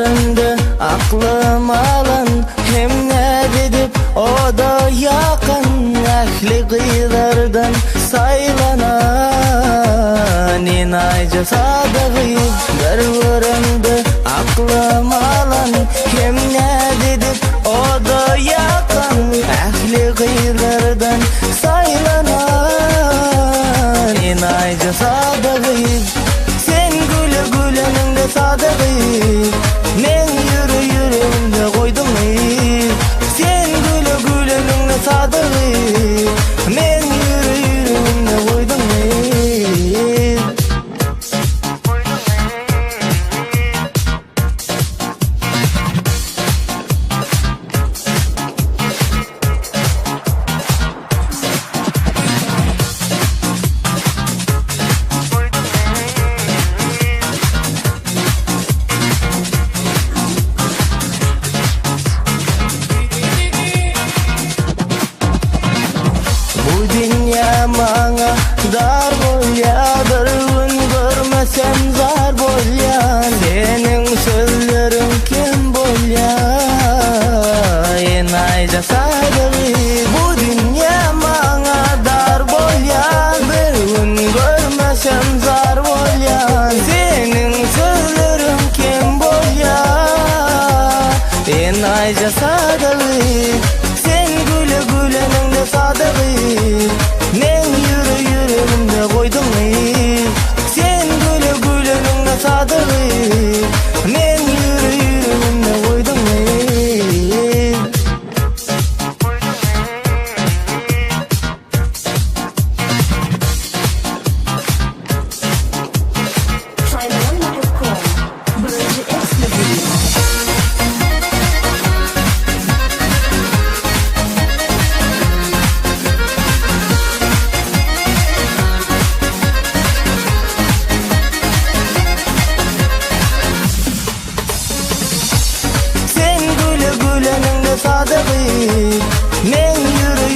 göründü aklım alan. Hem ne dedip o da yakın, ehli kıyılardan saylanan inaycı sadığı. Göründü aklım alan. Hem ne dedip o da yakın, ehli kıyılardan saylanan inaycı sadığı. Sen güle güleninde sadığı, men yürü yüreğimde koydum. Sen güle güleninde sadığı, men yürü yüreğimde koydum. Bana dar bolyadır, gün görmesem zar bolyan. Senin sözlerin kim bolyan, inayca sadığı. Bu dünya bana dar bolyan, bir gün görmesem zar bolyan. Senin sözlerin kim bolyan, inayca sadığı. Sen güle güleninde sadığı, men yürü yüreğimde koydum. Sen güle güleninde sadığı, men yürü yüreğimde koydum. Sadığı, men yürü